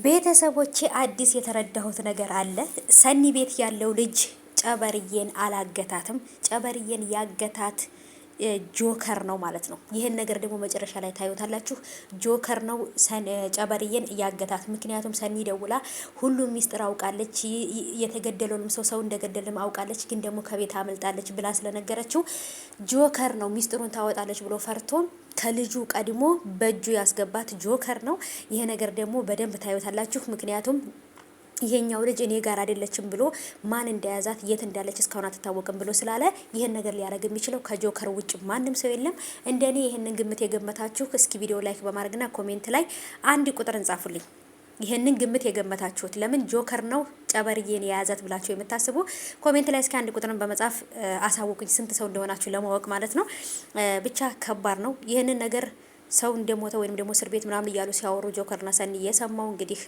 ቤተሰቦቼ አዲስ የተረዳሁት ነገር አለ። ሰኒ ቤት ያለው ልጅ ጨበርዬን አላገታትም። ጨበርዬን ያገታት ጆከር ነው ማለት ነው። ይህን ነገር ደግሞ መጨረሻ ላይ ታዩታላችሁ። ጆከር ነው ጨበርዬን ያገታት። ምክንያቱም ሰኒ ደውላ ሁሉም ሚስጥር አውቃለች፣ የተገደለውንም ሰው እንደገደልም አውቃለች፣ ግን ደግሞ ከቤት አመልጣለች ብላ ስለነገረችው ጆከር ነው ሚስጥሩን ታወጣለች ብሎ ፈርቶ ከልጁ ቀድሞ በእጁ ያስገባት ጆከር ነው። ይሄ ነገር ደግሞ በደንብ ታዩታላችሁ። ምክንያቱም ይሄኛው ልጅ እኔ ጋር አይደለችም ብሎ ማን እንደያዛት የት እንዳለች እስካሁን አትታወቅም ብሎ ስላለ ይሄን ነገር ሊያደርግ የሚችለው ከጆከር ውጭ ማንም ሰው የለም። እንደኔ ይሄንን ግምት የገመታችሁ እስኪ ቪዲዮ ላይክ በማድረግና ኮሜንት ላይ አንድ ቁጥር እንጻፉልኝ። ይሄንን ግምት የገመታችሁት ለምን ጆከር ነው ጨበርዬን የያዛት ብላችሁ የምታስቡ ኮሜንት ላይ እስኪ አንድ ቁጥርን በመጻፍ አሳውቁኝ፣ ስንት ሰው እንደሆናችሁ ለማወቅ ማለት ነው። ብቻ ከባድ ነው ይሄንን ነገር ሰው እንደሞተ ወይንም ደግሞ እስር ቤት ምናምን እያሉ ሲያወሩ ጆከርና ሰኒ የሰማው እንግዲህ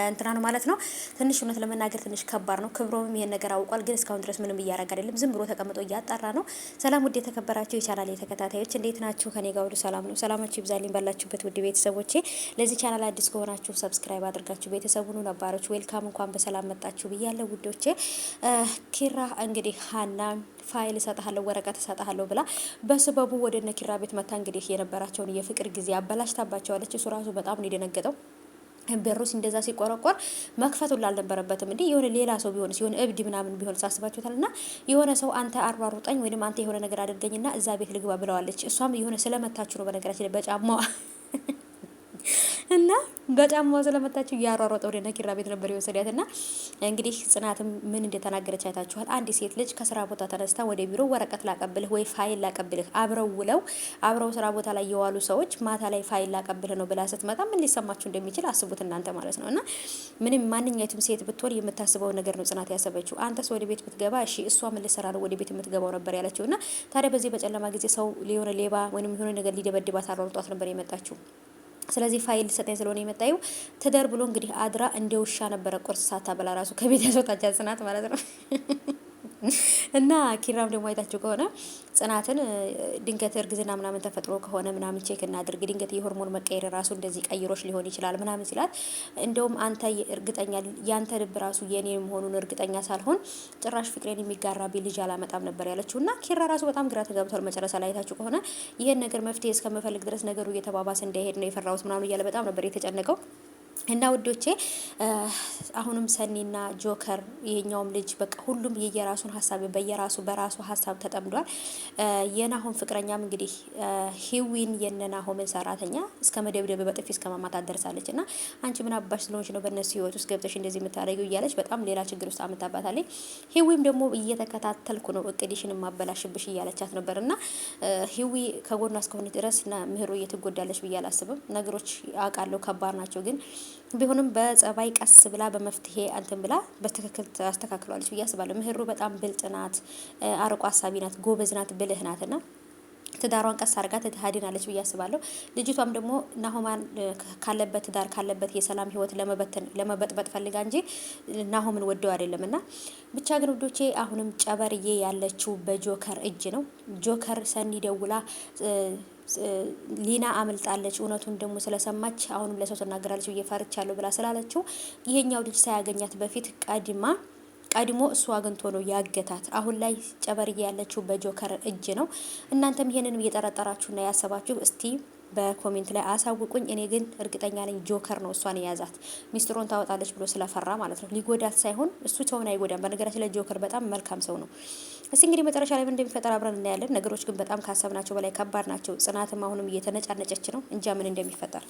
እንትና ነው ማለት ነው። ትንሽ እውነት ለመናገር ትንሽ ከባድ ነው። ክብሮም ይሄን ነገር አውቋል፣ ግን እስካሁን ድረስ ምንም እያደረገ አይደለም። ዝም ብሎ ተቀምጦ እያጣራ ነው። ሰላም ውድ የተከበራችሁ የቻናል ተከታታዮች እንዴት ናችሁ? ከኔ ጋር ሁሉ ሰላም ነው። ሰላማችሁ ይብዛልኝ ባላችሁበት ውድ ቤተሰቦቼ። ለዚህ ቻናል አዲስ ከሆናችሁ ሰብስክራይብ አድርጋችሁ ቤተሰቡን ነባሮች ዌልካም እንኳን በሰላም መጣችሁ ብያለሁ ውዶቼ። ኪራ እንግዲህ ሀና ፋይል እሰጥሃለሁ ወረቀት እሰጥሃለሁ ብላ በስበቡ ወደ እነ ኪራ ቤት መታ እንግዲህ የነበራቸውን የፍቅር ጊዜ አበላሽታባቸዋለች። እሱ ራሱ በጣም ነው የደነገጠው። በሩስ እንደዛ ሲቆረቆር መክፈቱ ላልነበረበትም እንዴ የሆነ ሌላ ሰው ቢሆንስ የሆነ እብድ ምናምን ቢሆን ሳስባችሁታልና የሆነ ሰው አንተ አሯሩጠኝ ወይንም አንተ የሆነ ነገር አድርገኝና እዛ ቤት ልግባ ብለዋለች። እሷም የሆነ ስለመታችሁ ነው በነገራችን ላይ በጫማዋ እና በጫማው ስለመታችሁ ያሯሯጠው ወደ ነኪራ ቤት ነበር የወሰዳት። እና እንግዲህ ጽናትም ምን እንደተናገረች አይታችኋል። አንድ ሴት ልጅ ከስራ ቦታ ተነስታ ወደ ቢሮ ወረቀት ላቀብልህ ወይ ፋይል ላቀብልህ አብረው ስራ ቦታ ላይ የዋሉ ሰዎች ማታ ላይ ፋይል ላቀብልህ ነው ብላ ስትመጣ ምን ሊሰማችሁ እንደሚችል አስቡት እናንተ ማለት ነው። እና ምንም ማንኛቱም ሴት ብትሆን የምታስበው ነገር ነው ጽናት ያሰበችው። አንተስ ወደ ቤት ብትገባ እሺ እሷ ምን ልሰራ ነው ወደ ቤት የምትገባው ነበር ያለችው። እና ታዲያ በዚህ በጨለማ ጊዜ ሰው ሊሆነ ሌባ ወይንም የሆነ ነገር ሊደበድባት አሯሯጧት ነበር የመጣችው። ስለዚህ ፋይል ሰጠኝ ስለሆነ የመጣዩ ትደር ብሎ እንግዲህ አድራ እንደ ውሻ ነበረ ቁርስ ሳታበላ ራሱ ከቤት ያስወጣቻት ጽናት ማለት ነው። እና ኪራም ደግሞ አይታችሁ ከሆነ ጽናትን ድንገት እርግዝና ምናምን ተፈጥሮ ከሆነ ምናምን ቼክ እናድርግ፣ ድንገት የሆርሞን መቀየር ራሱ እንደዚህ ቀይሮች ሊሆን ይችላል ምናምን ሲላት፣ እንደውም አንተ እርግጠኛ ያንተ ልብ ራሱ የኔ መሆኑን እርግጠኛ ሳልሆን ጭራሽ ፍቅሬን የሚጋራብኝ ልጅ አላመጣም ነበር ያለችው። እና ኪራ ራሱ በጣም ግራ ተጋብቷል። መጨረሻ ላይ አይታችሁ ከሆነ ይሄን ነገር መፍትሄ እስከምፈልግ ድረስ ነገሩ እየተባባሰ እንዳይሄድ ነው የፈራሁት ምናምን እያለ በጣም ነበር የተጨነቀው። እና ውዶቼ አሁንም ሰኒና ጆከር ይሄኛውም ልጅ በቃ ሁሉም የየራሱን ሀሳብ በራሱ ሀሳብ ተጠምዷል። የናሆም ፍቅረኛም እንግዲህ ሂዊን የነናሆምን ሰራተኛ እስከ መደብደብ በጥፊ እስከ ማማታት ደርሳለች። እና አንቺ ምን አባሽ ስለሆንሽ ነው በእነሱ ህይወት ውስጥ ገብተሽ እንደዚህ የምታደርጊው እያለች በጣም ሌላ ችግር ውስጥ አመጣባታለች። ሂዊም ደግሞ እየተከታተልኩ ነው እቅድሽን ማበላሽብሽ እያለቻት ነበር። እና ሂዊ ከጎኗ እስከሆነ ድረስ ምህሩ እየትጎዳለች ብዬ አላስብም። ነገሮች አውቃለሁ ከባድ ናቸው፣ ግን ቢሆንም በጸባይ ቀስ ብላ በመፍትሄ አንተን ብላ በትክክል አስተካክሏለች ብዬ አስባለሁ። ምህሩ በጣም ብልጥ ናት፣ አርቆ አሳቢ ናት፣ ጎበዝ ናት፣ ብልህ ናትና ትዳሯን ቀስ አርጋ ትታድናለች ብዬ አስባለሁ። ልጅቷም ደግሞ ናሆማን ካለበት ትዳር ካለበት የሰላም ህይወት ለመበጥበጥ ፈልጋ እንጂ ናሆምን ወደው አይደለምና ብቻ ግን ውዶቼ አሁንም ጨበርዬ ያለችው በጆከር እጅ ነው። ጆከር ሰኒ ደውላ ሊና አመልጣለች እውነቱን ደግሞ ስለሰማች አሁንም ለሰው ተናገራለች ብዬ ፈርቻለሁ ብላ ስላለችው ይሄኛው ልጅ ሳያገኛት በፊት ቀድሞ እሱ አግኝቶ ነው ያገታት። አሁን ላይ ጨበርዬ ያለችው በጆከር እጅ ነው። እናንተም ይሄንን እየጠረጠራችሁና ያሰባችሁ እስቲ በኮሜንት ላይ አሳውቁኝ። እኔ ግን እርግጠኛ ነኝ ጆከር ነው እሷን የያዛት ሚስጥሩን ታወጣለች ብሎ ስለፈራ ማለት ነው። ሊጎዳት ሳይሆን እሱ ሰውን አይጎዳም። በነገራችን ላይ ጆከር በጣም መልካም ሰው ነው። እስቲ እንግዲህ መጨረሻ ላይ ምን እንደሚፈጠር አብረን እናያለን። ነገሮች ግን በጣም ካሰብናቸው በላይ ከባድ ናቸው። ጽናትም አሁንም እየተነጫነጨች ነው። እንጃ ምን እንደሚፈጠር